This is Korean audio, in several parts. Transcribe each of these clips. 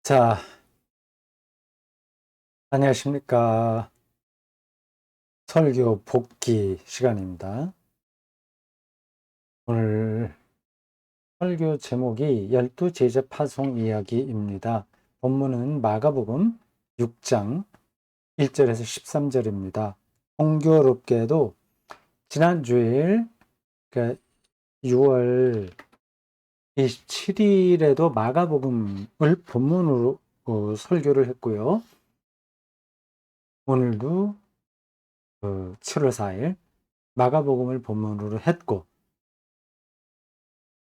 자, 안녕하십니까. 설교 복귀 시간입니다. 오늘 설교 제목이 열두 제자 파송 이야기입니다. 본문은 마가복음 6장 1절에서 13절입니다. 공교롭게도 지난 주일, 그러니까 6월 27일에도 마가복음을 본문으로 설교를 했고요. 오늘도 7월 4일 마가복음을 본문으로 했고,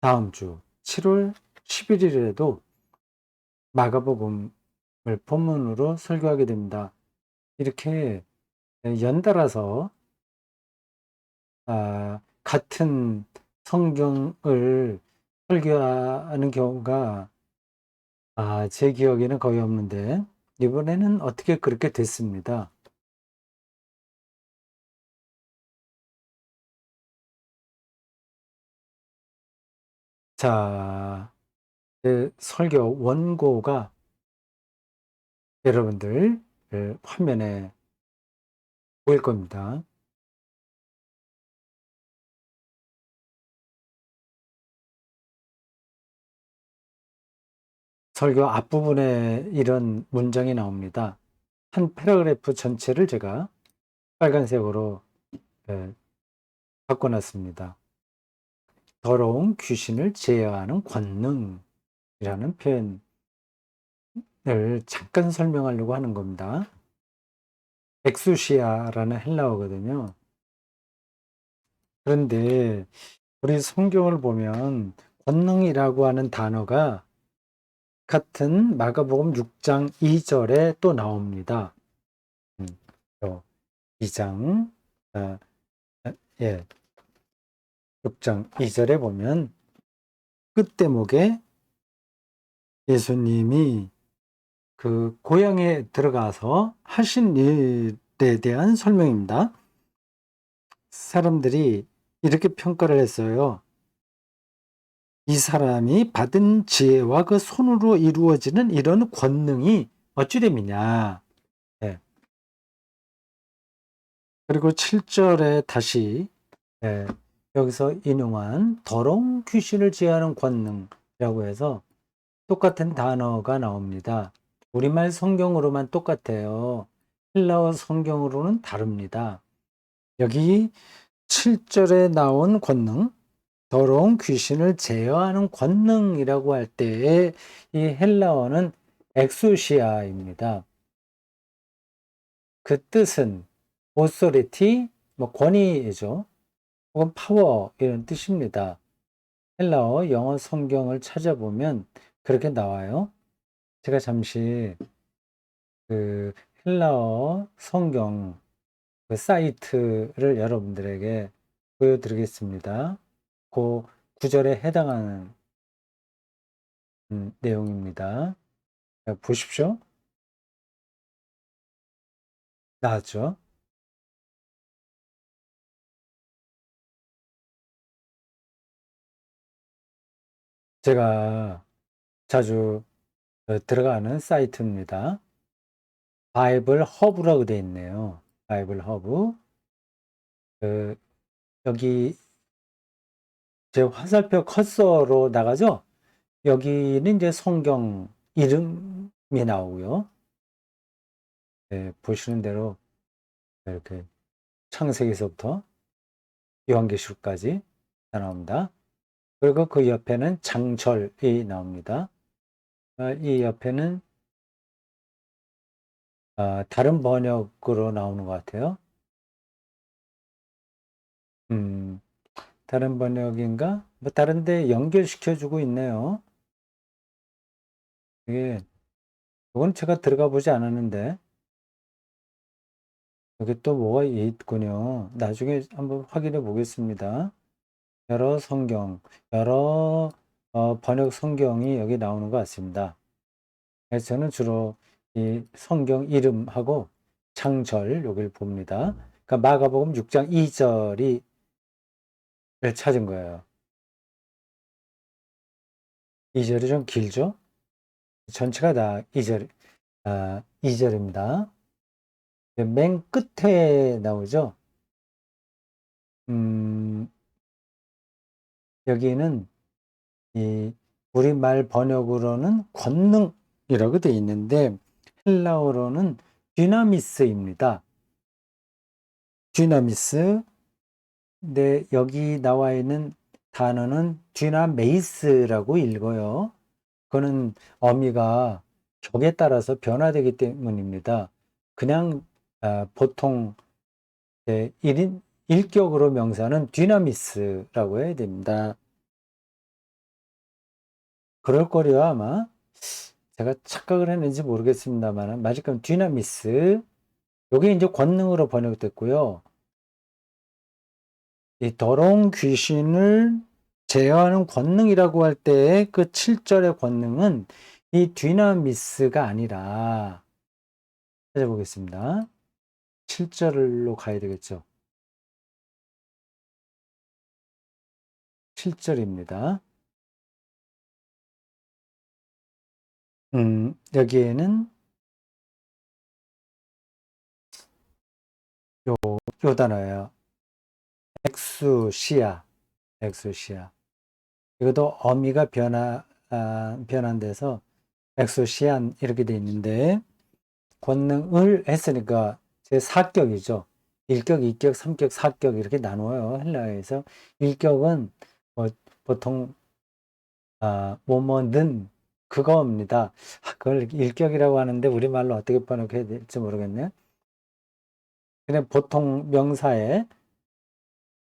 다음 주 7월 11일에도 마가복음을 본문으로 설교하게 됩니다. 이렇게 연달아서 같은 성경을 설교하는 경우가 제 기억에는 거의 없는데 이번에는 어떻게 그렇게 됐습니다. 자, 설교 원고가 여러분들 화면에 보일 겁니다. 설교 앞부분에 이런 문장이 나옵니다. 한 패러그래프 전체를 제가 빨간색으로 예, 바꿔놨습니다. 더러운 귀신을 제어하는 권능이라는 표현을 잠깐 설명하려고 하는 겁니다. 엑수시아라는 헬라어거든요. 그런데 우리 성경을 보면 권능이라고 하는 단어가 같은 마가복음 6장 2절에 또 나옵니다. 2장, 아, 예, 6장 2절에 보면 끝대목에 예수님이 그 고향에 들어가서 하신 일에 대한 설명입니다. 사람들이 이렇게 평가를 했어요. 이 사람이 받은 지혜와 그 손으로 이루어지는 이런 권능이 어찌됨이냐. 예. 그리고 7절에 다시 예, 여기서 인용한 더러운 귀신을 제어하는 권능이라고 해서 똑같은 단어가 나옵니다. 우리말 성경으로만 똑같아요. 헬라어 성경으로는 다릅니다. 여기 7절에 나온 권능, 더러운 귀신을 제어하는 권능이라고 할 때의 이 헬라어는 엑소시아입니다. 그 뜻은 authority, 권위이죠. 혹은 파워 이런 뜻입니다. 헬라어 영어 성경을 찾아보면 그렇게 나와요. 제가 잠시 그 헬라어 성경 그 사이트를 여러분들에게 보여드리겠습니다. 그 구절에 해당하는 내용입니다. 보십시오. 나왔죠? 제가 자주 들어가는 사이트입니다. 바이블 허브라고 되어 있네요. 바이블 허브. 그, 여기 제 화살표 커서로 나가죠? 여기는 이제 성경 이름이 나오고요. 네, 보시는 대로 이렇게 창세기서부터 요한계시록까지 다 나옵니다. 그리고 그 옆에는 장절이 나옵니다. 이 옆에는 다른 번역으로 나오는 것 같아요. 음, 다른 번역인가? 뭐 다른 데 연결시켜주고 있네요. 이게, 이건 제가 들어가 보지 않았는데, 여기 또 뭐가 있군요. 나중에 한번 확인해 보겠습니다. 여러 성경, 여러 번역 성경이 여기 나오는 것 같습니다. 그래서 저는 주로 이 성경 이름하고 장절 여기를 봅니다. 그러니까 마가복음 6장 2절이 찾은 거예요. 2절이 좀 길죠? 전체가 다 2절, 2절입니다. 맨 끝에 나오죠. 여기는 이 우리말 번역으로는 권능이라고 되어 있는데 헬라어로는 듀나미스입니다. 듀나미스. 근데 여기 나와 있는 단어는 듀나메이스라고 읽어요. 그거는 어미가 격에 따라서 변화되기 때문입니다. 그냥 보통 1인 1격으로 명사는 듀나미스라고 해야 됩니다. 그럴 거리요 아마. 제가 착각을 했는지 모르겠습니다만 맞을 건 듀나미스. 요게 이제 권능으로 번역됐고요. 이 더러운 귀신을 제어하는 권능이라고 할 때 그 7절의 권능은 이 듀나미스가 아니라 찾아보겠습니다. 7절로 가야 되겠죠. 7절입니다. 여기에는 요 단어예요. 엑수시아. 엑수시아. 이것도 어미가 변환돼서 엑소시안 이렇게 돼 있는데 권능을 했으니까 제 4격이죠. 1격, 2격, 3격, 4격 이렇게 나누어요. 헬라어에서 1격은 뭐 보통 뭐뭐는 그거입니다. 그걸 1격이라고 하는데 우리말로 어떻게 번역해야 될지 모르겠네. 그냥 보통 명사의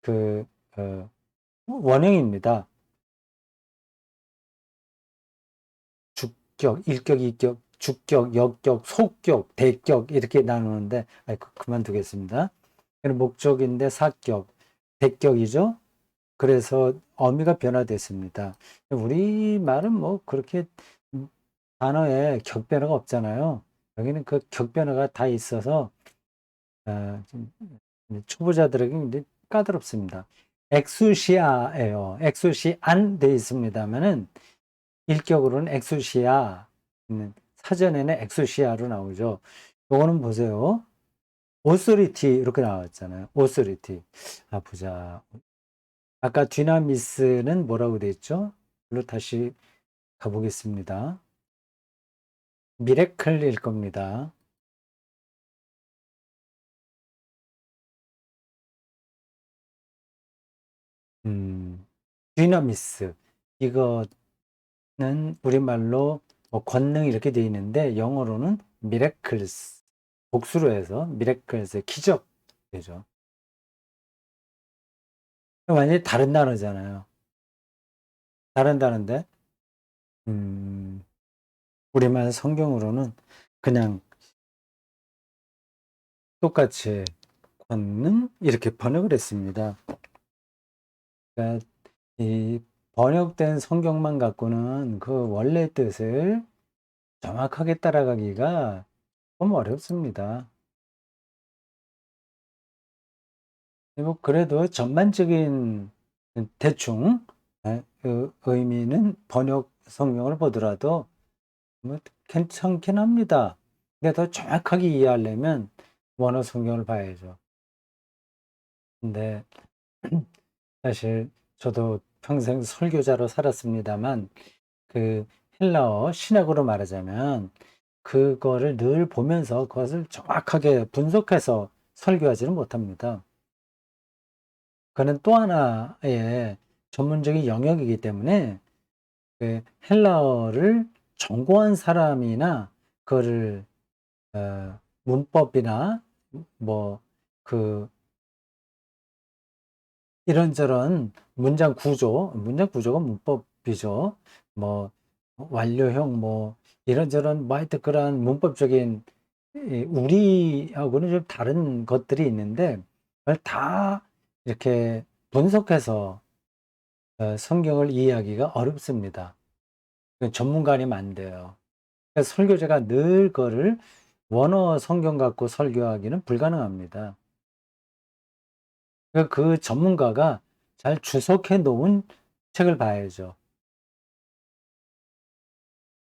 그 원형입니다. 주격, 1격, 2격, 주격, 역격, 속격, 대격 이렇게 나누는데 그만두겠습니다. 목적인데 사격, 대격이죠. 그래서 어미가 변화됐습니다. 우리말은 뭐 그렇게 단어에 격변화가 없잖아요. 여기는 그 격변화가 다 있어서 좀 초보자들에게 이제 까다롭습니다. 엑수시아예요. 엑수시안 돼 있습니다만은 일격으로는 엑수시아, 사전에는 엑수시아로 나오죠. 요거는 보세요. 오소리티 이렇게 나왔잖아요. 오소리티. 보자. 아까 듀나미스는 뭐라고 돼 있죠? 일로 다시 가보겠습니다. 미래클일 겁니다. 듀나미스. 이거는 우리말로 뭐 권능 이렇게 돼 있는데 영어로는 미래클스. 복수로 해서 미래클스 기적 되죠. 완전히 다른 단어잖아요. 다른 단어인데 음, 우리말 성경으로는 그냥 똑같이 권능 이렇게 번역을 했습니다. 그러니까 이 번역된 성경만 갖고는 그 원래 뜻을 정확하게 따라가기가 좀 어렵습니다. 뭐 그래도 전반적인 대충 그 의미는 번역 성경을 보더라도 뭐 괜찮긴 합니다. 근데 더 정확하게 이해하려면 원어 성경을 봐야죠. 근데 사실 저도 평생 설교자로 살았습니다만 그 헬라어 신학으로 말하자면 그거를 늘 보면서 그것을 정확하게 분석해서 설교하지는 못합니다. 그는 또 하나의 전문적인 영역이기 때문에 그 헬라어를 전공한 사람이나 그거를 문법이나 뭐그 이런저런 문장 구조가 문법이죠. 뭐 완료형 뭐 이런저런 뭐 하여튼 그러한 문법적인 우리하고는 좀 다른 것들이 있는데 그걸 다 이렇게 분석해서 성경을 이해하기가 어렵습니다. 전문가 아니면 안 돼요. 그래서 설교자가 늘 그거를 원어 성경 갖고 설교하기는 불가능합니다. 그 전문가가 잘 주석해 놓은 책을 봐야죠.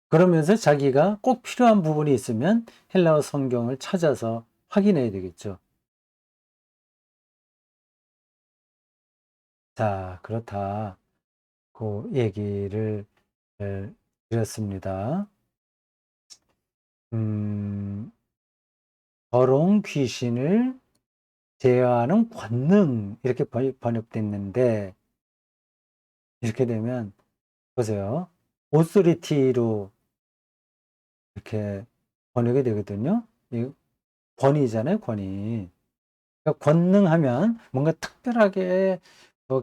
그러면서 자기가 꼭 필요한 부분이 있으면 헬라어 성경을 찾아서 확인해야 되겠죠. 자, 그렇다. 그 얘기를 드렸습니다. 음, 더러운 귀신을 제어하는 권능 이렇게 번역됐는데 이렇게 되면 보세요. 오소리티로 이렇게 번역이 되거든요. 이 권위잖아요, 권위. 그러니까 권능하면 뭔가 특별하게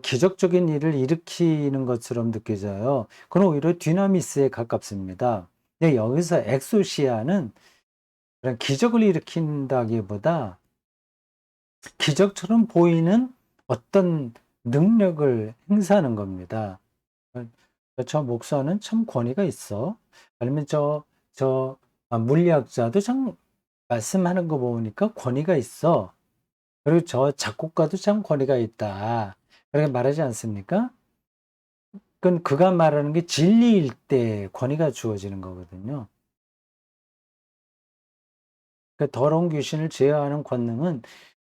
기적적인 일을 일으키는 것처럼 느껴져요. 그건 오히려 dynamis에 가깝습니다. 근데 여기서 엑소시아는 그런 기적을 일으킨다기보다 기적처럼 보이는 어떤 능력을 행사하는 겁니다. 저 목사는 참 권위가 있어. 아니면 물리학자도 참 말씀하는 거 보니까 권위가 있어. 그리고 저 작곡가도 참 권위가 있다. 그렇게 말하지 않습니까? 그건 그가 말하는 게 진리일 때 권위가 주어지는 거거든요. 그 더러운 귀신을 제어하는 권능은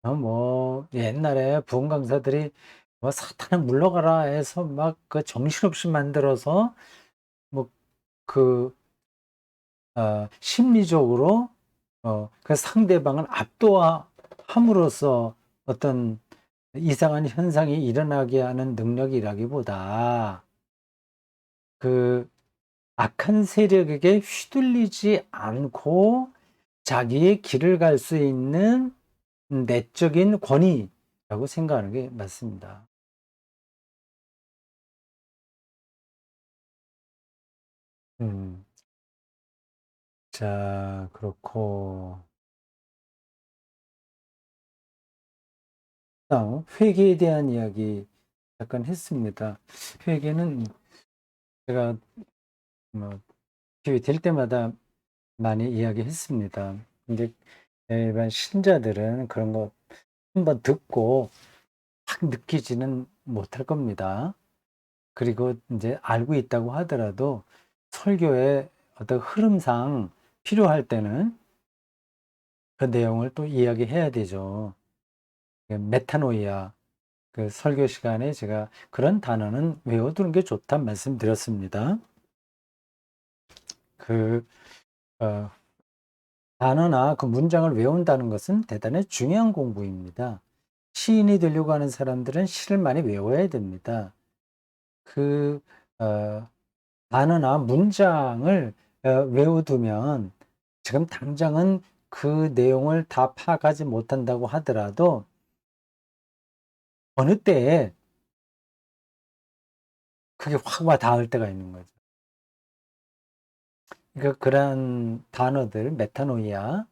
뭐 옛날에 부흥 강사들이 뭐 사탄아 물러가라 해서 막 그 정신없이 만들어서 뭐 그 심리적으로 그 상대방을 압도함으로써 어떤 이상한 현상이 일어나게 하는 능력이라기보다 그 악한 세력에게 휘둘리지 않고 자기의 길을 갈 수 있는 내적인 권위라고 생각하는 게 맞습니다. 음, 자, 그렇고, 다음 회개에 대한 이야기 잠깐 했습니다. 회개는 제가 뭐 기회 될 때마다 많이 이야기했습니다. 근데 일반 신자들은 그런 거 한번 듣고 확 느끼지는 못할 겁니다. 그리고 이제 알고 있다고 하더라도 설교의 어떤 흐름상 필요할 때는 그 내용을 또 이야기해야 되죠. 그 메타노이아 그 설교 시간에 제가 그런 단어는 외워두는 게 좋다 말씀드렸습니다. 그 어, 단어나 그 문장을 외운다는 것은 대단히 중요한 공부입니다. 시인이 되려고 하는 사람들은 시를 많이 외워야 됩니다. 그 어, 단어나 문장을 외워두면 지금 당장은 그 내용을 다 파악하지 못한다고 하더라도 어느 때에 그게 확 와 닿을 때가 있는 거죠. 그러니까 그런 단어들, 메타노이아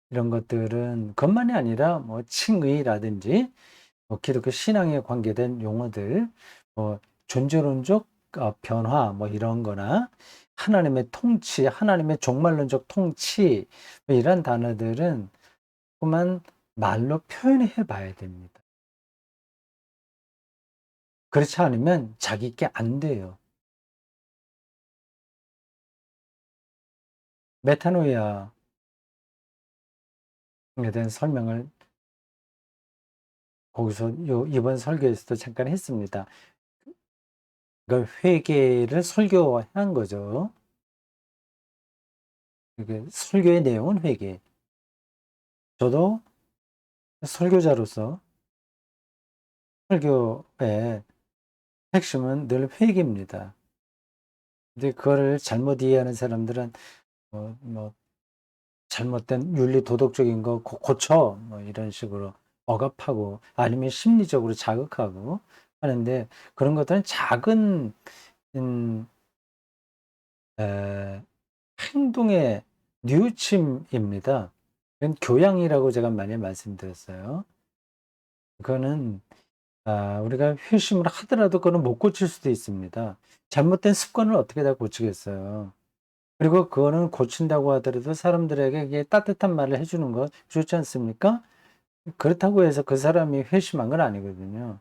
이런 것들은 그것만이 아니라 뭐 칭의라든지 뭐 기독교 신앙에 관계된 용어들, 뭐 존재론적 변화 뭐 이런 거나 하나님의 통치, 하나님의 종말론적 통치 뭐 이런 단어들은 그만 말로 표현해 봐야 됩니다. 그렇지 않으면 자기께 안 돼요. 메타노이아에 대한 설명을 거기서 이번 설교에서도 잠깐 했습니다. 그 회개를 설교한 거죠. 이게 설교의 내용은 회개. 저도 설교자로서 설교의 핵심은 늘 회개입니다. 근데 그거를 잘못 이해하는 사람들은 뭐 잘못된 윤리 도덕적인 거 고쳐 뭐 이런 식으로 억압하고 아니면 심리적으로 자극하고 하는데 그런 것들은 작은 음, 에, 행동의 뉘우침입니다. 그건 교양이라고 제가 많이 말씀드렸어요. 그거는 우리가 회심을 하더라도 그거는 못 고칠 수도 있습니다. 잘못된 습관을 어떻게 다 고치겠어요. 그리고 그거는 고친다고 하더라도 사람들에게 이게 따뜻한 말을 해주는 거 좋지 않습니까? 그렇다고 해서 그 사람이 회심한 건 아니거든요.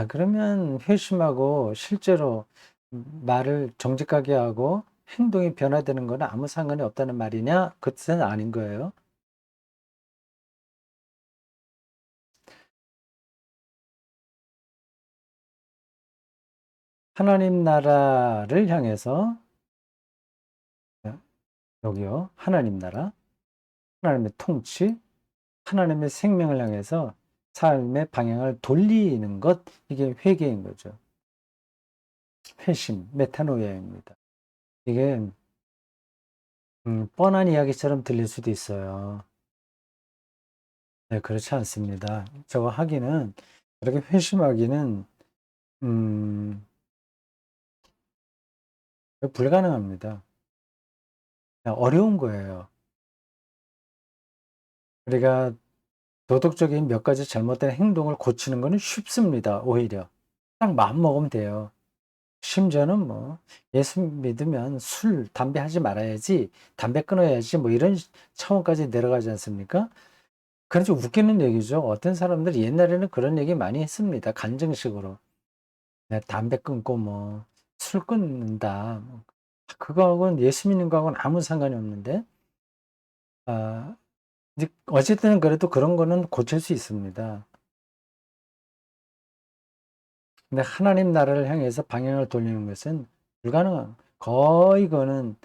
그러면 회심하고 실제로 말을 정직하게 하고 행동이 변화되는 거는 아무 상관이 없다는 말이냐? 그 뜻은 아닌 거예요. 하나님 나라를 향해서, 여기요. 하나님 나라, 하나님의 통치, 하나님의 생명을 향해서 삶의 방향을 돌리는 것, 이게 회개인 거죠. 회심, 메타노이아입니다. 이게 뻔한 이야기처럼 들릴 수도 있어요. 네, 그렇지 않습니다. 저거 하기는, 그렇게 회심하기는 음, 불가능합니다. 어려운 거예요. 우리가 도덕적인 몇 가지 잘못된 행동을 고치는 거는 쉽습니다. 오히려 딱 마음 먹으면 돼요. 심지어는 뭐 예수 믿으면 술, 담배 하지 말아야지, 담배 끊어야지, 뭐 이런 차원까지 내려가지 않습니까? 그래서 웃기는 얘기죠. 어떤 사람들이 옛날에는 그런 얘기 많이 했습니다. 간증식으로. 네, 담배 끊고 뭐 술 끊는다. 뭐 그거하고는 예수 믿는 거하고는 아무 상관이 없는데, 아, 이제 어쨌든 그래도 그런 거는 고칠 수 있습니다. 근데 하나님 나라를 향해서 방향을 돌리는 것은 거의 그거는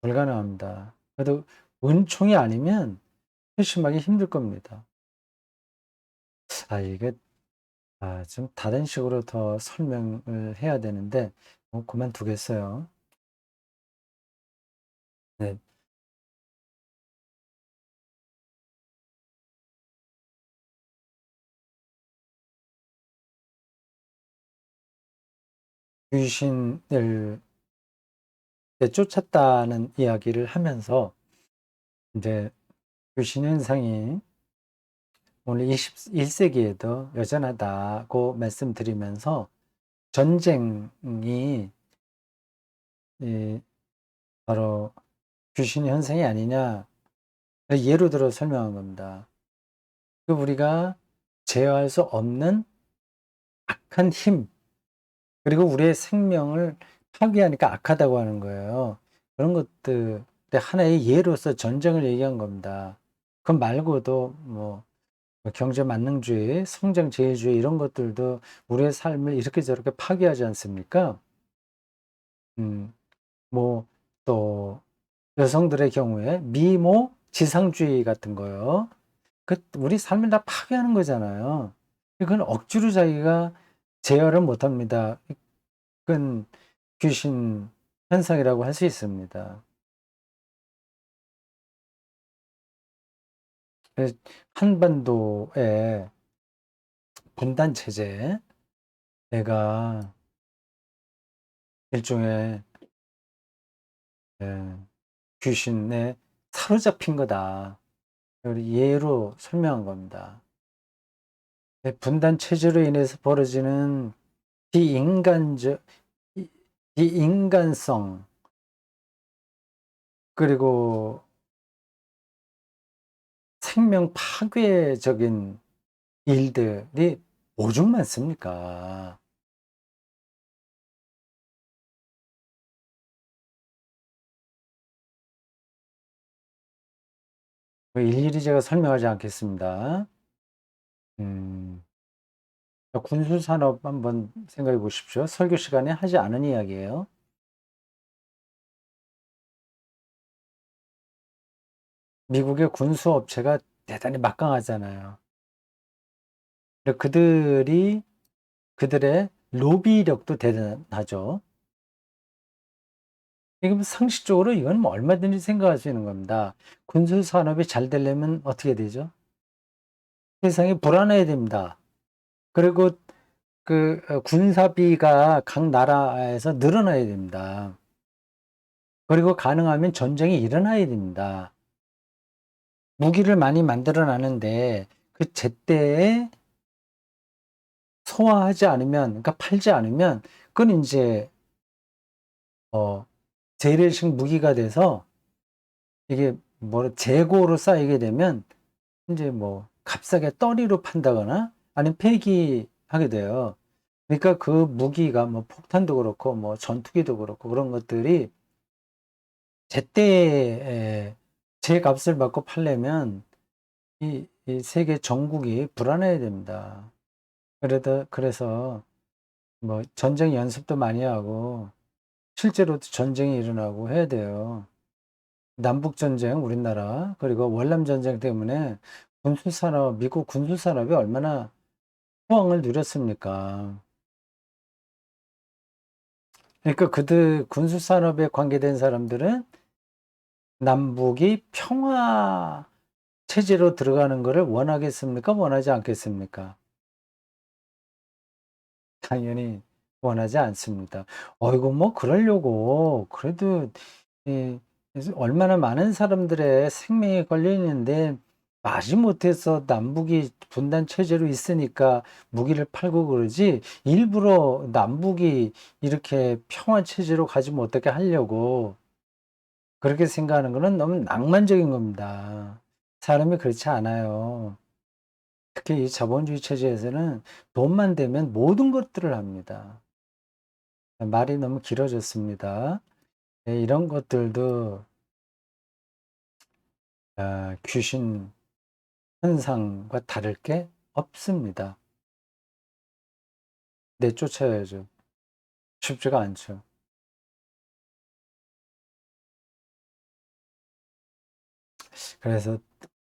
불가능합니다. 그래도 은총이 아니면 회심하기 힘들 겁니다. 이게, 좀 다른 식으로 더 설명을 해야 되는데, 그만두겠어요. 네. 귀신을 쫓았다는 이야기를 하면서, 이제 귀신 현상이 오늘 21세기에도 여전하다고 말씀드리면서, 전쟁이 이 바로 귀신 현상이 아니냐, 예로 들어 설명한 겁니다. 우리가 제어할 수 없는 악한 힘, 그리고 우리의 생명을 파괴하니까 악하다고 하는 거예요. 그런 것들 하나의 예로서 전쟁을 얘기한 겁니다. 그 말고도 뭐 경제 만능주의, 성장 제일주의 이런 것들도 우리의 삶을 이렇게 저렇게 파괴하지 않습니까? 음, 뭐 또 여성들의 경우에 미모 지상주의 같은 거요. 우리 삶을 다 파괴하는 거잖아요. 그건 억지로 자기가 제어를 못 합니다. 그건 귀신 현상이라고 할 수 있습니다. 한반도의 분단 체제, 내가 일종의 예, 귀신에 사로잡힌 거다. 예로 설명한 겁니다. 분단 체제로 인해서 벌어지는 비인간적, 비인간성, 그리고 생명 파괴적인 일들이 오죽 많습니까? 일일이 제가 설명하지 않겠습니다. 음, 군수산업 한번 생각해 보십시오. 설교 시간에 하지 않은 이야기예요. 미국의 군수업체가 대단히 막강하잖아요. 근데 그들의 로비력도 대단하죠. 이건 상식적으로 이건 뭐 얼마든지 생각할 수 있는 겁니다. 군수산업이 잘 되려면 어떻게 되죠? 세상이 불안해야 됩니다. 그리고 군사비가 각 나라에서 늘어나야 됩니다. 그리고 가능하면 전쟁이 일어나야 됩니다. 무기를 많이 만들어 놨는데 그 제때에 소화하지 않으면, 그러니까 팔지 않으면, 그건 이제 재래식 무기가 돼서 이게 뭐 재고로 쌓이게 되면 이제 뭐 값싸게 떨이로 판다거나 아니면 폐기하게 돼요. 그러니까 그 무기가 뭐 폭탄도 그렇고 뭐 전투기도 그렇고 그런 것들이 제때에 제 값을 받고 팔려면 이 세계 정국이 불안해야 됩니다. 그래서 뭐 전쟁 연습도 많이 하고 실제로도 전쟁이 일어나고 해야 돼요. 남북전쟁 우리나라 그리고 월남전쟁 때문에 군수산업 미국 군수산업이 얼마나 호황을 누렸습니까? 그러니까 그들 군수산업에 관계된 사람들은 남북이 평화 체제로 들어가는 것을 원하겠습니까? 원하지 않겠습니까? 당연히 원하지 않습니다. 어이구 뭐 그러려고 그래도 이 얼마나 많은 사람들의 생명이 걸려 있는데 마지못해서 남북이 분단 체제로 있으니까 무기를 팔고 그러지 일부러 남북이 이렇게 평화 체제로 가지 못하게 하려고 그렇게 생각하는 거는 너무 낭만적인 겁니다. 사람이 그렇지 않아요. 특히 이 자본주의 체제에서는 돈만 되면 모든 것들을 합니다. 말이 너무 길어졌습니다. 네, 이런 것들도 귀신 현상과 다를 게 없습니다. 내쫓아야죠. 쉽지가 않죠. 그래서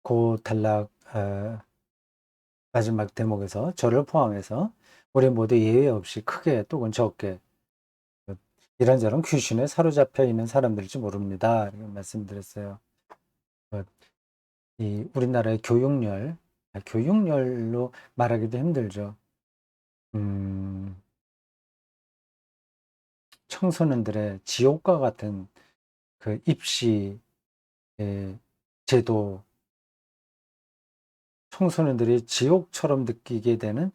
그 단락 마지막 대목에서 저를 포함해서 우리 모두 예외 없이 크게 또는 적게 이런저런 귀신에 사로잡혀 있는 사람들일지 모릅니다. 이렇게 말씀드렸어요. 어, 이 우리나라의 교육열로 말하기도 힘들죠. 음, 청소년들의 지옥과 같은 그 입시 제도, 청소년들이 지옥처럼 느끼게 되는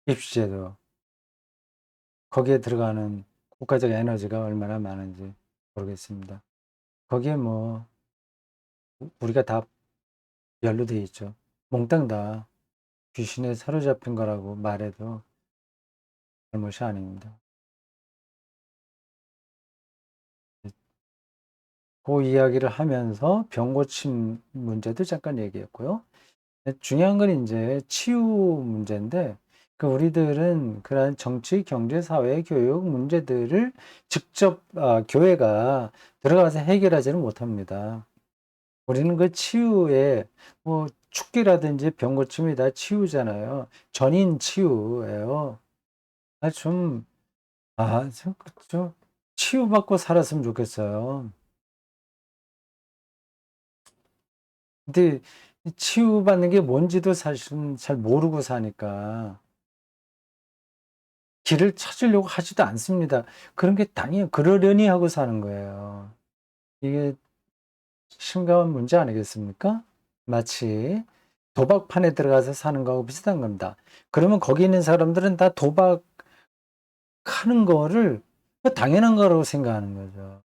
입시 제도, 거기에 들어가는 국가적 에너지가 얼마나 많은지 모르겠습니다. 거기에 뭐 우리가 다 연루돼 있죠. 몽땅 다 귀신에 사로잡힌 거라고 말해도 잘못이 아닙니다. 그 이야기를 하면서 병 고침 문제도 잠깐 얘기했고요. 중요한 건 이제 치유 문제인데 우리들은 그러한 정치, 경제, 사회, 교육 문제들을 직접 교회가 들어가서 해결하지는 못합니다. 우리는 그 치유에 뭐 축기라든지 병 고침이 다 치유잖아요. 전인 치유예요. 아, 좀, 좀 치유받고 살았으면 좋겠어요. 근데 치유받는 게 뭔지도 사실은 잘 모르고 사니까 길을 찾으려고 하지도 않습니다. 그런 게 당연히 그러려니 하고 사는 거예요. 이게 심각한 문제 아니겠습니까? 마치 도박판에 들어가서 사는 거하고 비슷한 겁니다. 그러면 거기 있는 사람들은 다 도박하는 거를 당연한 거라고 생각하는 거죠.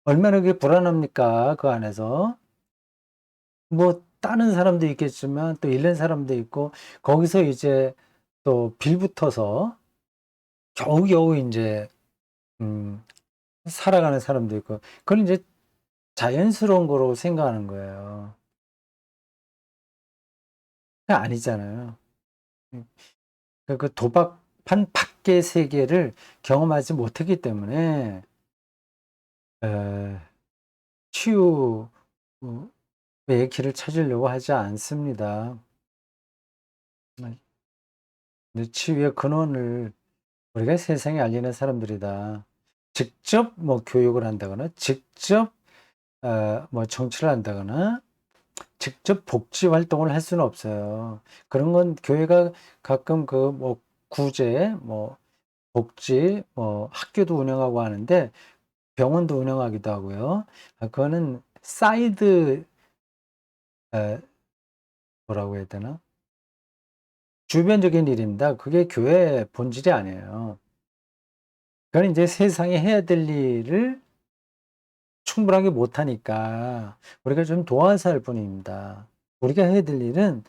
얼마나 그게 불안합니까? 그 안에서. 뭐 따는 사람도 있겠지만 또 잃는 사람도 있고 거기서 이제 또 빌붙어서 겨우겨우 인제 음 살아가는 사람도 있고 그건 이제 자연스러운 거로 생각하는 거예요. 그게 아니잖아요. 음 그 도박판 밖의 세계를 경험하지 못했기 때문에 에 치유의 길을 찾으려고 하지 않습니다. 네. 근데 치유의 근원을 우리가 세상에 알리는 사람들이다. 직접 뭐 교육을 한다거나 직접 뭐 정치를 한다거나 직접 복지 활동을 할 수는 없어요. 그런 건 교회가 가끔 그 뭐 구제 뭐 복지 뭐 학교도 운영하고 하는데 병원도 운영하기도 하고요. 그거는 사이드 에 뭐라고 해야 되나? 주변적인 일입니다. 그게 교회의 본질이 아니에요. 그건 인제 세상에 해야 될 일을 충분하게 못하니까 우리가 좀 도와서 할 뿐입니다. 우리가 해야 될 일은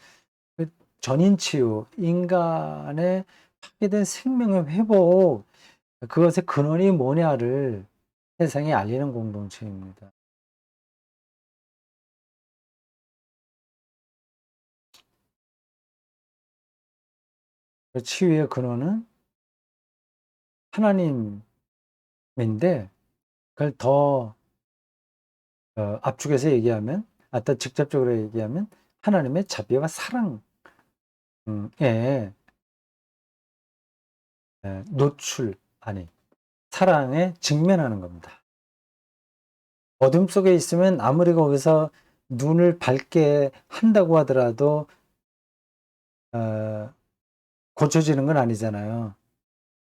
그 전인 치유, 인간의 파괴된 생명의 회복, 그것의 근원이 뭐냐를 세상에 알리는 공동체입니다. 그 치유의 근원은 하나님인데, 그걸 더 압축해서 얘기하면, 더 직접적으로 얘기하면 하나님의 자비와 사랑에 노출, 아니, 사랑에 직면하는 겁니다. 어둠 속에 있으면 아무리 거기서 눈을 밝게 한다고 하더라도 어, 고쳐지는 건 아니잖아요.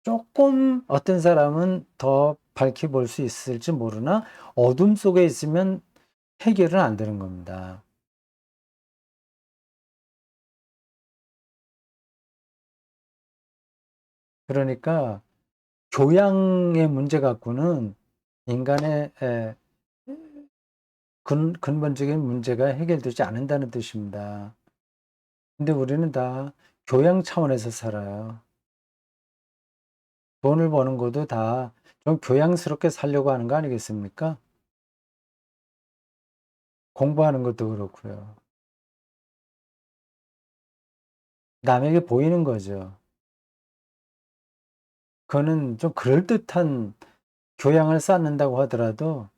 조금 어떤 사람은 더 밝게 볼 수 있을지 모르나 어둠 속에 있으면 해결은 안 되는 겁니다. 그러니까 교양의 문제 갖고는 인간의 근본적인 문제가 해결되지 않는다는 뜻입니다. 근데 우리는 다 교양 차원에서 살아요. 돈을 버는 것도 다 좀 교양스럽게 살려고 하는 거 아니겠습니까? 공부하는 것도 그렇고요. 남에게 보이는 거죠. 그거는 좀 그럴듯한 교양을 쌓는다고 하더라도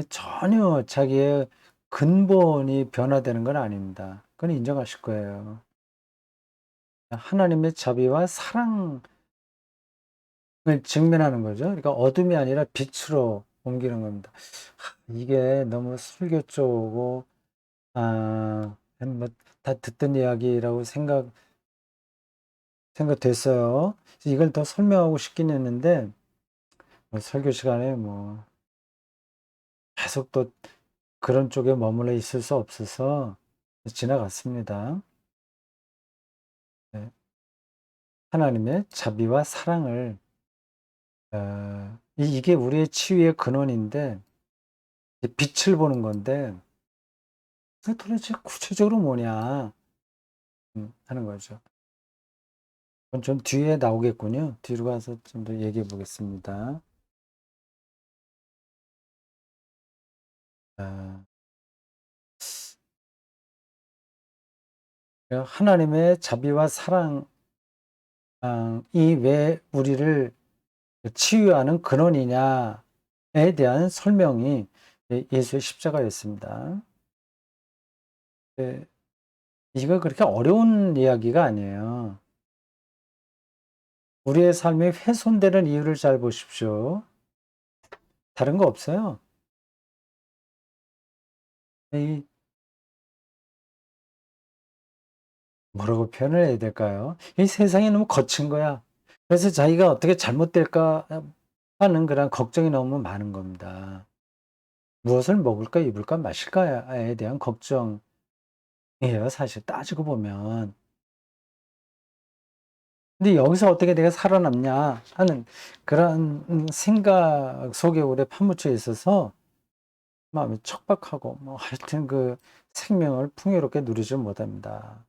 전혀 자기의 근본이 변화되는 건 아닙니다. 그건 인정하실 거예요. 하나님의 자비와 사랑을 직면하는 거죠. 그러니까 어둠이 아니라 빛으로 옮기는 겁니다. 이게 너무 설교 쪽이고, 뭐, 다 듣던 이야기라고 생각됐어요. 이걸 더 설명하고 싶긴 했는데, 뭐 설교 시간에 뭐, 계속 또 그런 쪽에 머물러 있을 수 없어서 지나갔습니다. 네. 하나님의 자비와 사랑을, 이게 우리의 치유의 근원인데, 빛을 보는 건데, 그게 도대체 구체적으로 뭐냐, 하는 거죠. 그건 좀 뒤에 나오겠군요. 뒤로 가서 좀 더 얘기해 보겠습니다. 아, 하나님의 자비와 사랑이 왜 우리를 치유하는 근원이냐에 대한 설명이 예수의 십자가였습니다. 네, 이거 그렇게 어려운 이야기가 아니에요. 우리의 삶이 훼손되는 이유를 잘 보십시오. 다른 거 없어요. 이 뭐라고 표현을 해야 될까요? 이 세상이 너무 거친 거야. 그래서 자기가 어떻게 잘못될까 하는 그런 걱정이 너무 많은 겁니다. 무엇을 먹을까, 입을까, 마실까에 대한 걱정이에요, 사실 따지고 보면. 근데 여기서 어떻게 내가 살아남냐 하는 그런 생각 속에 오래 파묻혀 있어서 마음이 척박하고 뭐 하여튼 그 생명을 풍요롭게 누리지 못합니다.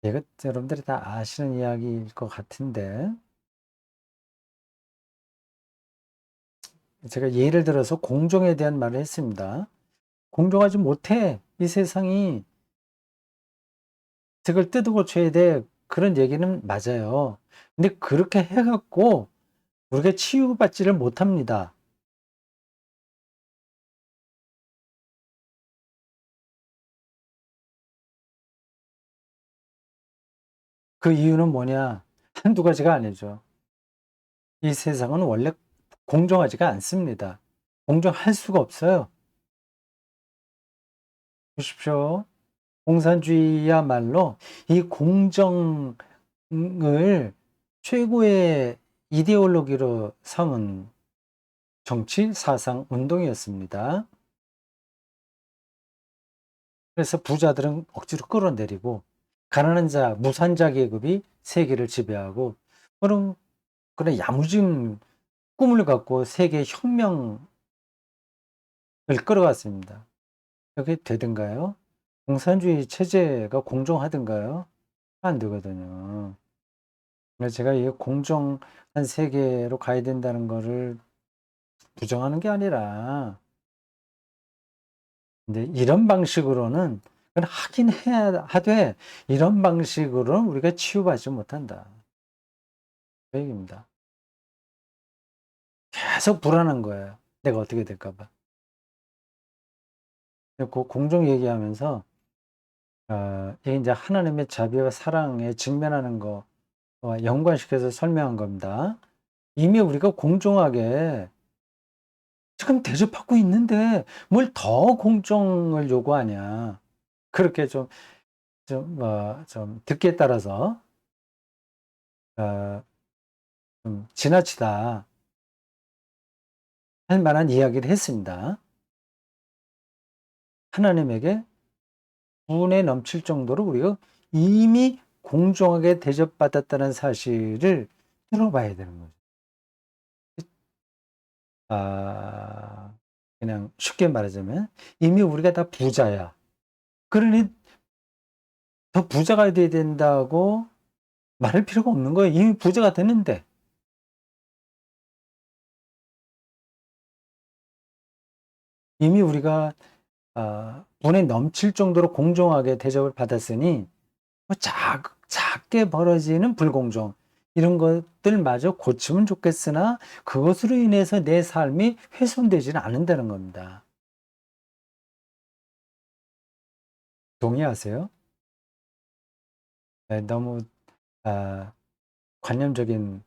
이거 여러분들이 다 아시는 이야기일 것 같은데 제가 예를 들어서 공정에 대한 말을 했습니다. 공정하지 못해. 이 세상이 그걸 뜯어 고쳐야 돼. 그런 얘기는 맞아요. 근데 그렇게 해갖고 우리가 치유받지를 못합니다. 그 이유는 뭐냐? 한두 가지가 아니죠. 이 세상은 원래 공정하지가 않습니다. 공정할 수가 없어요. 보십시오. 공산주의야말로 이 공정을 최고의 이데올로기로 삼은 정치, 사상, 운동이었습니다. 그래서 부자들은 억지로 끌어내리고 가난한 자, 무산자 계급이 세계를 지배하고 그런 야무진 꿈을 갖고 세계 혁명을 끌어갔습니다. 그게 되던가요? 공산주의 체제가 공정하든가요? 안 되거든요. 그래서 제가 이 공정한 세계로 가야 된다는 거를 부정하는 게 아니라, 근데 이런 방식으로는 그건 하긴 해야 하되, 이런 방식으로는 우리가 치유받지 못한다. 그 얘기입니다. 계속 불안한 거예요. 내가 어떻게 될까 봐. 그 공정 얘기하면서 이게 이제 하나님의 자비와 사랑에 직면하는 거와 연관시켜서 설명한 겁니다. 이미 우리가 공정하게 지금 대접받고 있는데 뭘 더 공정을 요구하냐. 그렇게 좀 듣기에 따라서 어 좀 지나치다 할 만한 이야기를 했습니다. 하나님에게 분에 넘칠 정도로 우리가 이미 공정하게 대접받았다는 사실을 들어봐야 되는 거죠. 아 그냥 쉽게 말하자면 이미 우리가 다 부자야. 그러니 더 부자가 돼야 된다고 말할 필요가 없는 거예요. 이미 부자가 됐는데. 이미 우리가 분에 넘칠 정도로 공정하게 대접을 받았으니 뭐 작게 벌어지는 불공정 이런 것들마저 고치면 좋겠으나 그것으로 인해서 내 삶이 훼손되지는 않는다는 겁니다. 동의하세요? 네, 너무 아 관념적인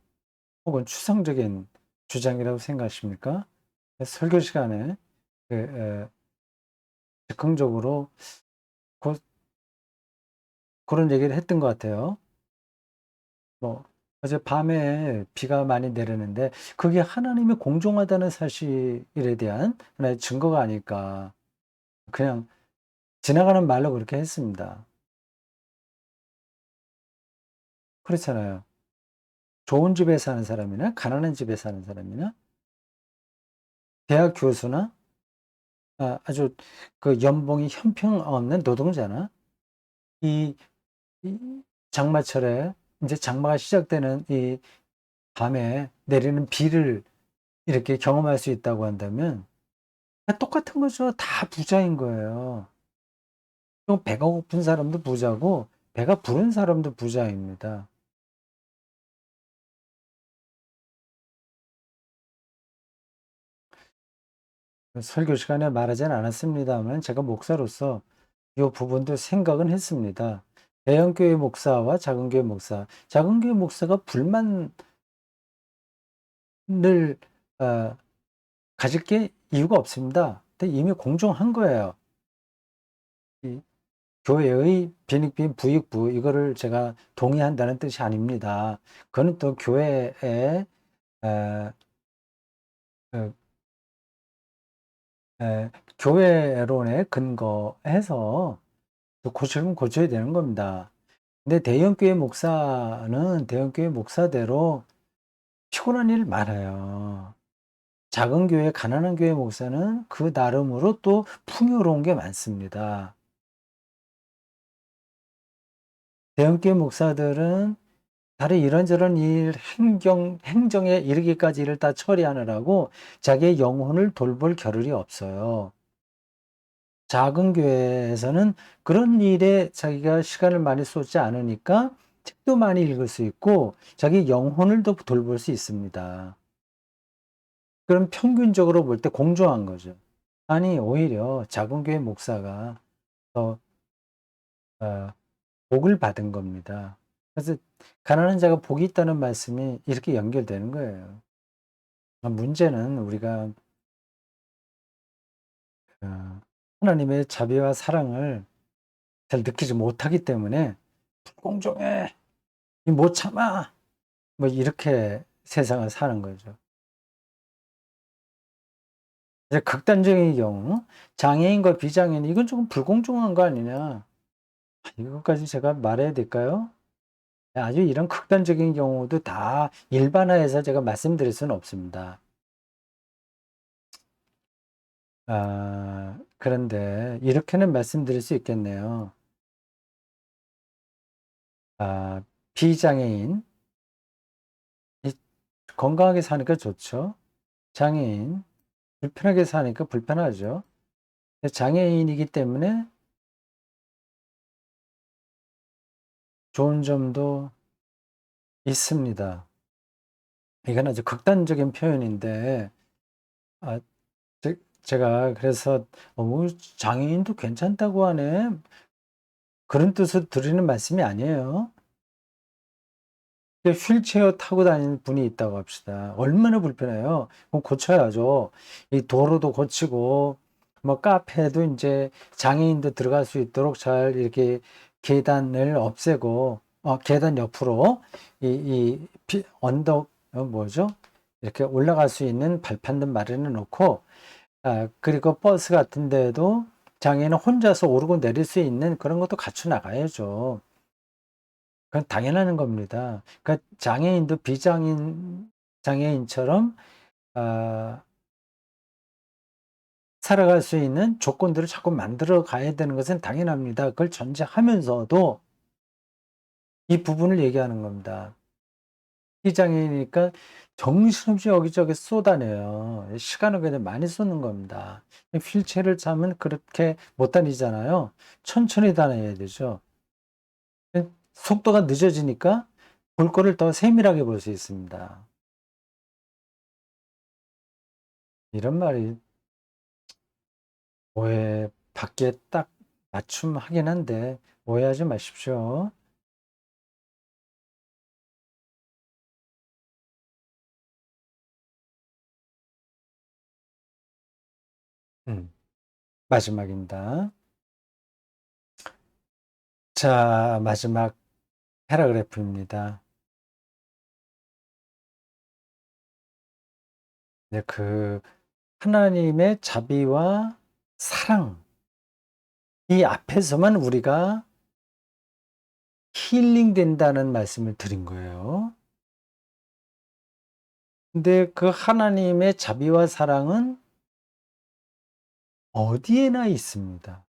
혹은 추상적인 주장이라고 생각하십니까? 설교 시간에 즉흥적으로 고 그런 얘기를 했던 것 같아요. 뭐 어젯밤에 비가 많이 내리는데 그게 하나님이 공정하다는 사실에 대한 하나의 증거가 아닐까. 그냥 지나가는 말로 그렇게 했습니다. 그렇잖아요. 좋은 집에 사는 사람이나 가난한 집에 사는 사람이나 대학 교수나 아주 그 연봉이 형편없는 노동자나 이 이 장마철에 인제 장마가 시작되는 이 밤에 내리는 비를 이렇게 경험할 수 있다고 한다면 똑같은 거죠. 다 부자인 거예요. 또 배가 고픈 사람도 부자고 배가 부른 사람도 부자입니다. 설교 시간에 말하진 않았습니다만 제가 목사로서 이 부분도 생각은 했습니다. 대형 교회 목사와 작은 교회 목사, 작은 교회 목사가 불만을 어 가질 게 이유가 없습니다. 근데 이미 공정한 거예요. 이 교회의 빈익빈 부익부 이거를 제가 동의한다는 뜻이 아닙니다. 그거는 또 교회의 에 그 교회론에 근거해서 또 고치면 고쳐야 되는 겁니다. 근데 대형교회 목사는 대형교회 목사대로 피곤한 일 많아요. 작은 교회, 가난한 교회 목사는 그 나름으로 또 풍요로운 게 많습니다. 대형교회 목사들은 다른 이런저런 행정에 이르기까지 일을 다 처리하느라고 자기의 영혼을 돌볼 겨를이 없어요. 작은 교회에서는 그런 일에 자기가 시간을 많이 쏟지 않으니까 책도 많이 읽을 수 있고 자기 영혼을 더 돌볼 수 있습니다. 그럼 평균적으로 볼 때 공정한 거죠. 아니 오히려 작은 교회 목사가 더 어 복을 받은 겁니다. 그래서 가난한 자가 복이 있다는 말씀이 이렇게 연결되는 거예요. 문제는 우리가 어 하나님의 자비와 사랑을 잘 느끼지 못하기 때문에 '불공정해. 이 못 참아.' 뭐 이렇게 세상을 사는 거죠. 이제 극단적인 경우 장애인과 비장애인 이건 조금 불공정한 거 아니냐. 이것까지 제가 말해야 될까요? 아주 이런 극단적인 경우도 다 일반화해서 제가 말씀드릴 수는 없습니다. 그런데 이렇게는 말씀드릴 수 있겠네요. 아, 비장애인, 이 건강하게 사니까 좋죠. 장애인, 불편하게 사니까 불편하죠. 장애인이기 때문에 좋은 점도 있습니다. 이건 아주 극단적인 표현인데, 아, 제가 그래서 장애인도 괜찮다고 하네. 그런 뜻으로 드리는 말씀이 아니에요. 휠체어 타고 다니는 분이 있다고 합시다. 얼마나 불편해요. 그럼 고쳐야죠. 이 도로도 고치고, 뭐 카페도 이제 장애인도 들어갈 수 있도록 잘 이렇게 계단을 없애고, 계단 옆으로 언덕, 뭐죠? 이렇게 올라갈 수 있는 발판도 마련해 놓고, 그리고 버스 같은 데도 장애인은 혼자서 오르고 내릴 수 있는 그런 것도 갖춰 나가야죠. 그건 당연한 겁니다. 그러니까 장애인도 장애인처럼 아, 살아갈 수 있는 조건들을 자꾸 만들어 가야 되는 것은 당연합니다. 그걸 전제하면서도 이 부분을 얘기하는 겁니다. 비장애인이니까 정신없이 여기저기 쏟아내요. 시간을 그냥 많이 쏟는 겁니다. 휠체어를 차면 그렇게 못 다니잖아요. 천천히 다녀야 되죠. 속도가 늦어지니까 볼 거를 더 세밀하게 볼 수 있습니다. 이런 말이 오해 받기에 딱 맞춤하긴 한데 오해하지 마십시오. 음, 마지막입니다. 자, 마지막 패러그래프입니다. 네, 하나님의 자비와 사랑 이 앞에서만 우리가 힐링된다는 말씀을 드린 거예요. 근데 그 하나님의 자비와 사랑은 어디에나 있습니다.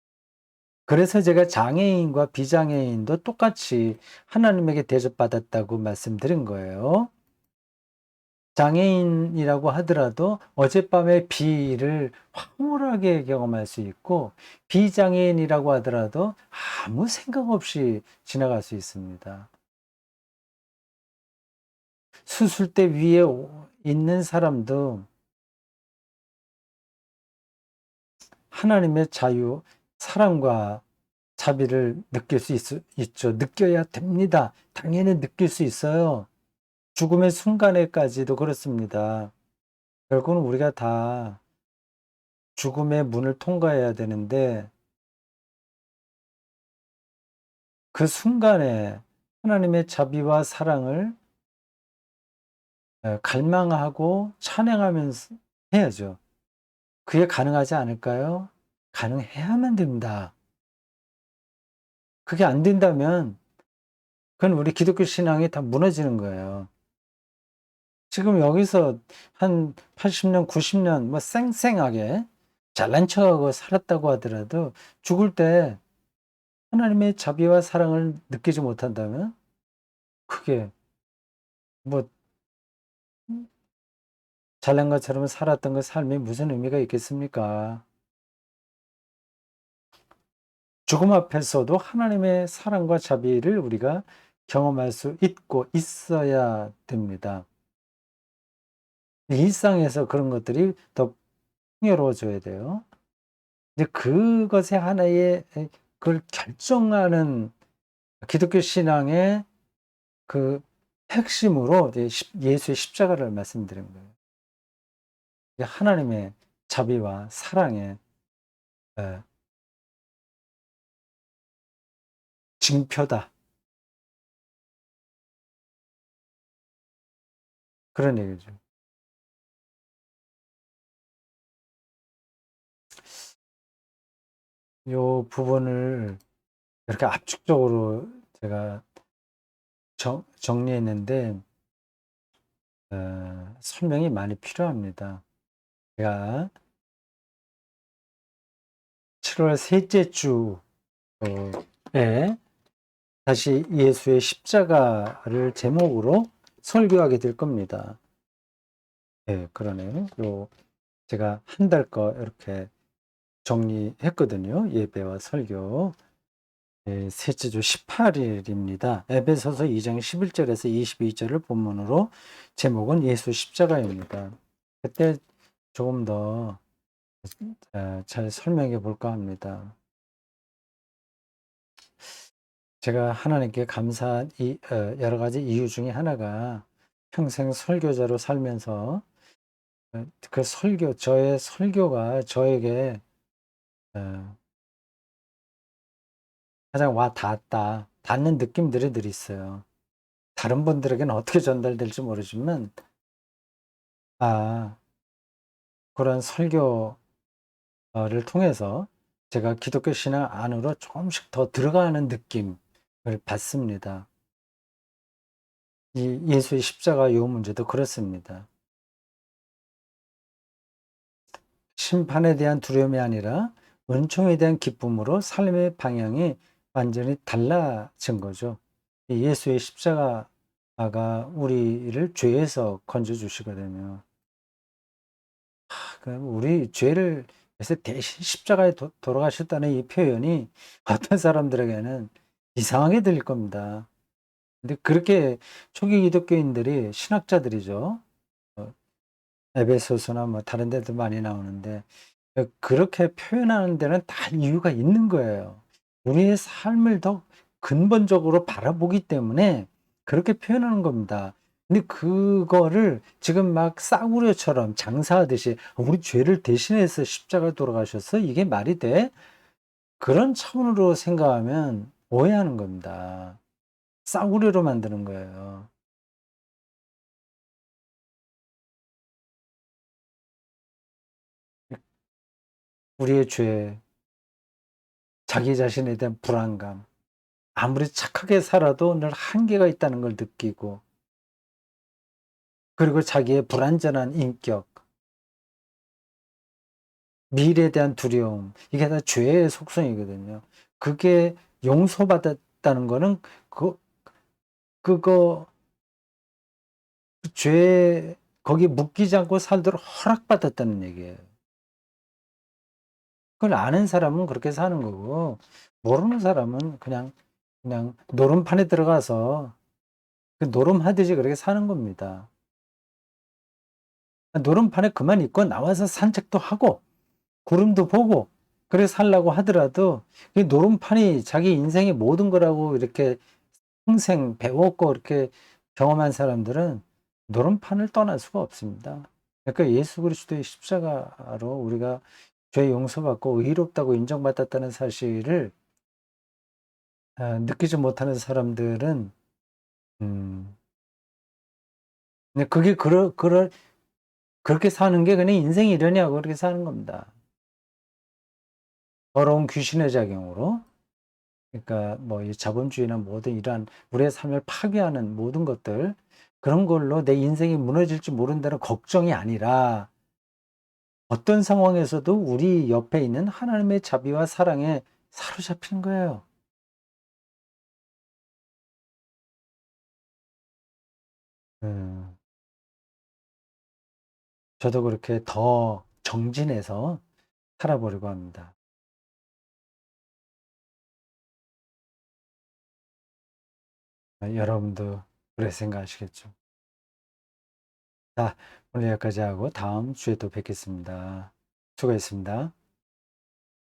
그래서 제가 장애인과 비장애인도 똑같이 하나님에게 대접받았다고 말씀드린 거예요. 장애인이라고 하더라도 어젯밤의 비를 황홀하게 경험할 수 있고, 비장애인이라고 하더라도 아무 생각 없이 지나갈 수 있습니다. 수술대 위에 있는 사람도 하나님의 자유, 사랑과 자비를 느낄 수 있죠. 느껴야 됩니다. 당연히 느낄 수 있어요. 죽음의 순간에까지도 그렇습니다. 결국은 우리가 다 죽음의 문을 통과해야 되는데 그 순간에 하나님의 자비와 사랑을 갈망하고 찬양하면서 해야죠. 그게 가능하지 않을까요? 가능해야만 됩니다. 그게 안 된다면 그건 우리 기독교 신앙이 다 무너지는 거예요. 지금 여기서 한 80년, 90년 뭐 쌩쌩하게 잘난 척하고 살았다고 하더라도 죽을 때 하나님의 자비와 사랑을 느끼지 못한다면 그게 뭐 잘난 것처럼 살았던 그 삶이 무슨 의미가 있겠습니까? 죽음 앞에서도 하나님의 사랑과 자비를 우리가 경험할 수 있고 있어야 됩니다. 일상에서 그런 것들이 더 풍요로워져야 돼요. 이제 그것의 하나의 그걸 결정하는 기독교 신앙의 그 핵심으로 이제 예수의 십자가를 말씀드린 거예요. 하나님의 자비와 사랑의 예, 징표다. 그런 얘기죠. 요 부분을 이렇게 압축적으로 제가 정리했는데 설명이 많이 필요합니다. 제가 7월 셋째 주에 다시 예수의 십자가를 제목으로 설교하게 될 겁니다. 네, 그러네요. 제가 한 달 거 이렇게 정리했거든요. 예배와 설교. 네, 셋째 주 18일입니다. 에베소서 2장 11절에서 22절을 본문으로 제목은 예수 십자가입니다. 그때 조금 더 잘 설명해 볼까 합니다. 제가 하나님께 감사한 여러 가지 이유 중에 하나가 평생 설교자로 살면서 저의 설교가 저에게 가장 닿는 느낌들이 늘 있어요. 다른 분들에게는 어떻게 전달될지 모르지만, 그런 설교를 통해서 제가 기독교 신앙 안으로 조금씩 더 들어가는 느낌을 받습니다. 이 예수의 십자가 요 문제도 그렇습니다. 심판에 대한 두려움이 아니라 은총에 대한 기쁨으로 삶의 방향이 완전히 달라진 거죠. 이 예수의 십자가가 우리를 죄에서 건져주시거든요. 우리 죄를 그래서 대신 십자가에 돌아가셨다는 이 표현이 어떤 사람들에게는 이상하게 들릴 겁니다. 근데 그렇게 초기 기독교인들이 신학자들이죠. 에베소서나 뭐 다른 데도 많이 나오는데 그렇게 표현하는 데는 다 이유가 있는 거예요. 우리의 삶을 더 근본적으로 바라보기 때문에 그렇게 표현하는 겁니다. 근데 그거를 지금 막 싸구려처럼 장사하듯이 우리 죄를 대신해서 십자가 돌아가셔서 이게 말이 돼? 그런 차원으로 생각하면 오해하는 겁니다. 싸구려로 만드는 거예요. 우리의 죄, 자기 자신에 대한 불안감, 아무리 착하게 살아도 늘 한계가 있다는 걸 느끼고, 그리고 자기의 불완전한 인격, 미래에 대한 두려움, 이게 다 죄의 속성이거든요. 그게 용서받았다는 거는 그거 죄 거기 묶이지 않고 살도록 허락받았다는 얘기예요. 그걸 아는 사람은 그렇게 사는 거고 모르는 사람은 그냥 노름판에 들어가서 그 노름하듯이 그렇게 사는 겁니다. 노름판에 그만 있고 나와서 산책도 하고 구름도 보고 그래 살라고 하더라도 이 노름판이 자기 인생의 모든 거라고 이렇게 평생 배웠고 이렇게 경험한 사람들은 노름판을 떠날 수가 없습니다. 그러니까 예수 그리스도의 십자가로 우리가 죄 용서받고 의롭다고 인정받았다는 사실을 느끼지 못하는 사람들은 음 근데 그게 그렇게 사는 게 그냥 인생이 이러냐고 그렇게 사는 겁니다. 더러운 귀신의 작용으로. 그러니까 뭐 이 자본주의나 모든 이러한 우리의 삶을 파괴하는 모든 것들 그런 걸로 내 인생이 무너질지 모른다는 걱정이 아니라 어떤 상황에서도 우리 옆에 있는 하나님의 자비와 사랑에 사로잡히는 거예요. 음. 저도 그렇게 더 정진해서 살아보려고 합니다. 여러분도 그렇게 생각하시겠죠? 자, 오늘 여기까지 하고 다음 주에 또 뵙겠습니다. 수고했습니다.